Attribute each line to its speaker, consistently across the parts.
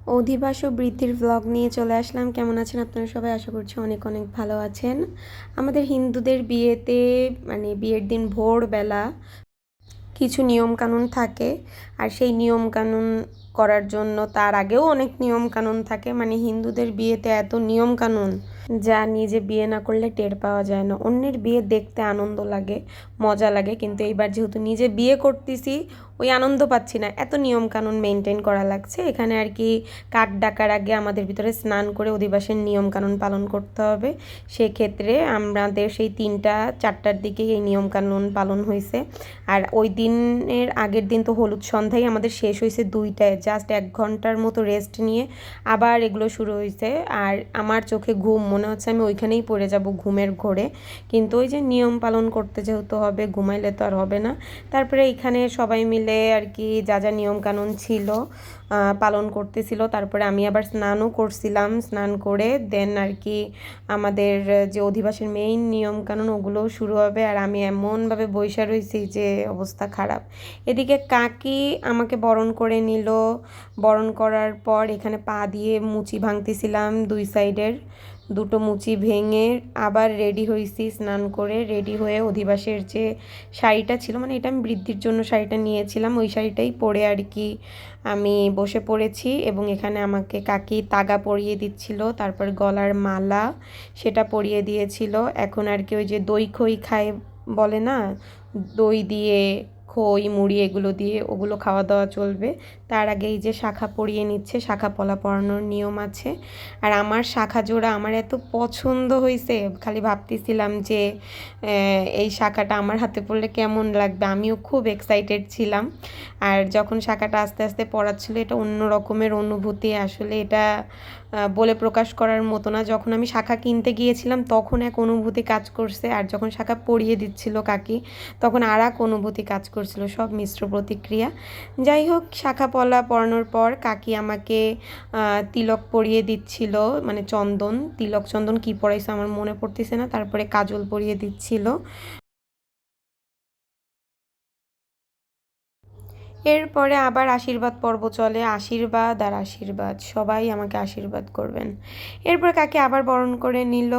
Speaker 1: অধিবাস ও বৃদ্ধির ব্লগ নিয়ে চলে আসলাম। কেমন আছেন আপনারা সবাই? আশা করছি অনেক অনেক ভালো আছেন। আমাদের হিন্দুদের বিয়েতে বিয়ের দিন ভোরবেলা কিছু নিয়মকানুন থাকে, আর সেই নিয়মকানুন করার জন্য তার আগেও অনেক নিয়মকানুন থাকে। হিন্দুদের বিয়েতে এত নিয়মকানুন যা নিজে বিয়ে না করলে টের পাওয়া যায় না। অন্যের বিয়ে দেখতে আনন্দ লাগে, মজা লাগে, কিন্তু এইবার যেহেতু নিজে বিয়ে করতেছি ওই আনন্দ পাচ্ছি না, এত নিয়মকানুন মেনটেন করা লাগছে। এখানে আর কি কাক ডাকার আগে আমাদের ভিতরে স্নান করে অধিবাসের নিয়মকানুন পালন করতে হবে। সেক্ষেত্রে আমাদের সেই 3টা-4টার দিকে এই নিয়মকানুন পালন হয়েছে। আর ওই দিনের আগের দিন তো হলুদ সন্ধ্যায় আমাদের শেষ হয়েছে 2টায়, জাস্ট 1 ঘন্টার মতো রেস্ট নিয়ে আবার এগুলো শুরু হয়েছে। আর আমার চোখে ঘুম, মনে হচ্ছে আমি ওইখানেই পড়ে যাব ঘুমের ঘোরে, কিন্তু ওই যে নিয়ম পালন করতে যেহেতু হবে, ঘুমাইলে তো আর হবে না। তারপরে এখানে সবাই মিলে আর কি যা যা নিয়মকানুন ছিল পালন করতেছিল। তারপরে আমি আবার স্নানও করছিলাম। স্নান করে দেন আর কি আমাদের যে অধিবাসের মেইন নিয়মকানুন ওগুলোও শুরু হবে। আর আমি এমনভাবে বইসা রয়েছি যে অবস্থা খারাপ। এদিকে কাকি আমাকে বরণ করে নিল। বরণ করার পর এখানে পা দিয়ে মুচি ভাঙতেছিলাম, 2 সাইডের 2টো মুচি ভেঙে আবার রেডি হয়েছি। স্নান করে রেডি হয়ে অধিবাসের যে শাড়িটা ছিল, এটা আমি বৃদ্ধির জন্য শাড়িটা নিয়েছিলাম, ওই শাড়িটাই পরে আর কি আমি বসে পড়েছি। এবং এখানে আমাকে কাকি তাগা পরিয়ে দিচ্ছিল, তারপর গলার মালা সেটা পরিয়ে দিয়েছিল। এখন আর কি ওই যে দই খই খায় বলে না, দই দিয়ে খই মুড়ি এগুলো দিয়ে ওগুলো খাওয়া দাওয়া চলবে। তার আগে এই যে শাখা পরিয়ে নিচ্ছে, শাখা পলা পরানোর নিয়ম আছে। আর আমার শাখা জোড়া আমার এত পছন্দ হয়েছে, খালি ভাবতেছিলাম যে এই শাখাটা আমার হাতে পড়লে কেমন লাগবে। আমিও খুব এক্সাইটেড ছিলাম। আর যখন শাখাটা আস্তে আস্তে পড়াচ্ছিল, এটা অন্য রকমের অনুভূতি। আসলে এটা বলে প্রকাশ করার মতো না। যখন আমি শাখা কিনতে গিয়েছিলাম তখন এক অনুভূতি কাজ করছে, আর যখন শাখা পরিয়ে দিচ্ছিল কাকি তখন আর এক অনুভূতি কাজ করছিল, সব মিশ্র প্রতিক্রিয়া। যাই হোক, শাখা পলা পরানোর পর কাকি আমাকে তিলক পরিয়ে দিচ্ছিল, চন্দন, তিলক চন্দন কি পরাইছে আমার মনে পড়তেছে না। তারপরে কাজল পরিয়ে দিচ্ছিল। এরপরে আবার আশীর্বাদ পর্ব চলে। আশীর্বাদ আর আশীর্বাদ, সবাই আমাকে আশীর্বাদ করবেন। এরপর কাকি আবার বরণ করে নিল।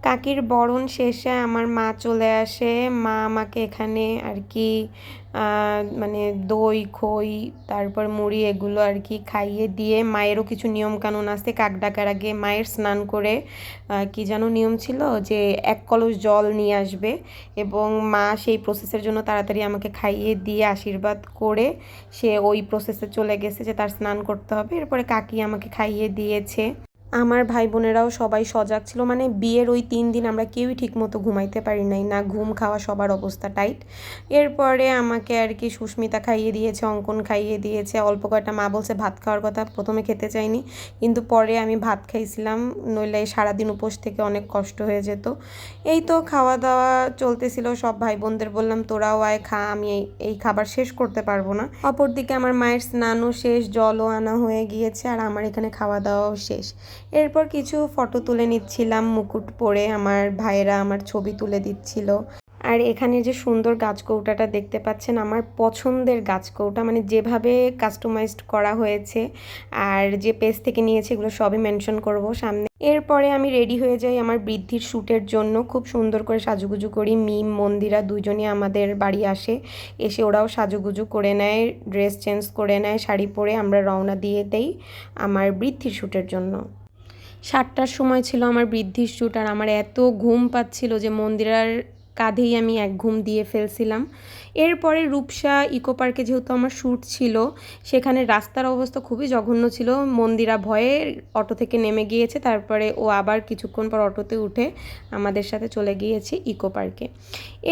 Speaker 1: কাকির বরণ শেষে আমার মা চলে আসে। মা আমাকে এখানে আর কি দই খই তারপর মুড়ি এগুলো আর কি খাইয়ে দিয়ে, মায়েরও কিছু নিয়মকানুন আছে। কাক ডাকার আগে মায়ের স্নান করে কি যেন নিয়ম ছিল যে 1 কলস জল নিয়ে আসবে, এবং মা সেই প্রসেসের জন্য তাড়াতাড়ি আমাকে খাইয়ে দিয়ে আশীর্বাদ করে সে ওই প্রসেসে চলে গেছে যে তার স্নান করতে হবে। এরপরে কাকি আমাকে খাইয়ে দিয়েছে। আমার ভাই বোনেরাও সবাই সজাগ ছিল। বিয়ের ওই 3 দিন আমরা কেউই ঠিকমতো ঘুমাইতে পারি নাই, না ঘুম খাওয়া, সবার অবস্থা টাইট। এরপরে আমাকে আর কি সুস্মিতা খাইয়ে দিয়েছে, অঙ্কন খাইয়ে দিয়েছে। অল্প কয়টা মা বলছে ভাত খাওয়ার কথা, প্রথমে খেতে চাইনি, কিন্তু পরে আমি ভাত খাইছিলাম, নইলে সারাদিন উপোস থেকে অনেক কষ্ট হয়ে যেত। এই তো খাওয়া দাওয়া চলতেছিল। সব ভাই বোনদের বললাম তোরাও আয় খা, আমি এই খাবার শেষ করতে পারবো না। অপরদিকে আমার মায়ের স্নানও শেষ, জলও আনা হয়ে গিয়েছে, আর আমার এখানে খাওয়া দাওয়াও শেষ। এরপর কিছু ফটো তুলে নিচ্ছিলাম, মুকুট পরে আমার ভাইয়েরা আমার ছবি তুলে দিচ্ছিল। আর এখানে যে সুন্দর গাছকৌটাটা দেখতে পাচ্ছেন, আমার পছন্দের গাছকৌটা, যেভাবে কাস্টমাইজড করা হয়েছে আর যে পেজ থেকে নিয়েছে এগুলো সবই মেনশন করব সামনে। এরপরে আমি রেডি হয়ে যাই আমার বৃদ্ধির শ্যুটের জন্য। খুব সুন্দর করে সাজুগুজু করি। মিম মন্দিরা দুজনই আমাদের বাড়ি আসে, এসে ওরাও সাজুগুজু করে নেয়, ড্রেস চেঞ্জ করে নেয়, শাড়ি পরে আমরা রওনা দিয়ে দেই আমার বৃদ্ধির শ্যুটের জন্য। 7টার সময় ছিল আমার বৃদ্ধির শ্যুট, আর আমার এত ঘুম পাচ্ছিল যে মন্দিরার কাঁধেই আমি এক ঘুম দিয়ে ফেলছিলাম। এরপরে রূপসা ইকো পার্কে যেহেতু আমার শ্যুট ছিল, সেখানে রাস্তার অবস্থা খুবই জঘন্য ছিল। মন্দিরা ভয়ে অটো থেকে নেমে গিয়েছে, তারপরে ও আবার কিছুক্ষণ পর অটোতে উঠে আমাদের সাথে চলে গিয়েছে ইকো পার্কে।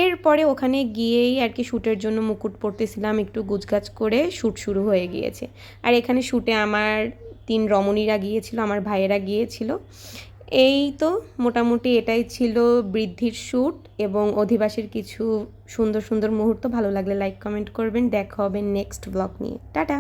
Speaker 1: এরপরে ওখানে গিয়েই আর কি শ্যুটের জন্য মুকুট পরতেছিলাম, একটু গুছগাছ করে শ্যুট শুরু হয়ে গিয়েছে। আর এখানে শ্যুটে আমার 3 রমণীরা গিয়েছিল, আমার ভাইয়েরা গিয়েছিল। এই তো মোটামুটি এটাই ছিল বৃদ্ধির শ্যুট এবং অধিবাসের কিছু সুন্দর সুন্দর মুহূর্ত। ভালো লাগলে লাইক কমেন্ট করবেন। দেখা হবে নেক্সট ব্লগ নিয়ে। টাটা।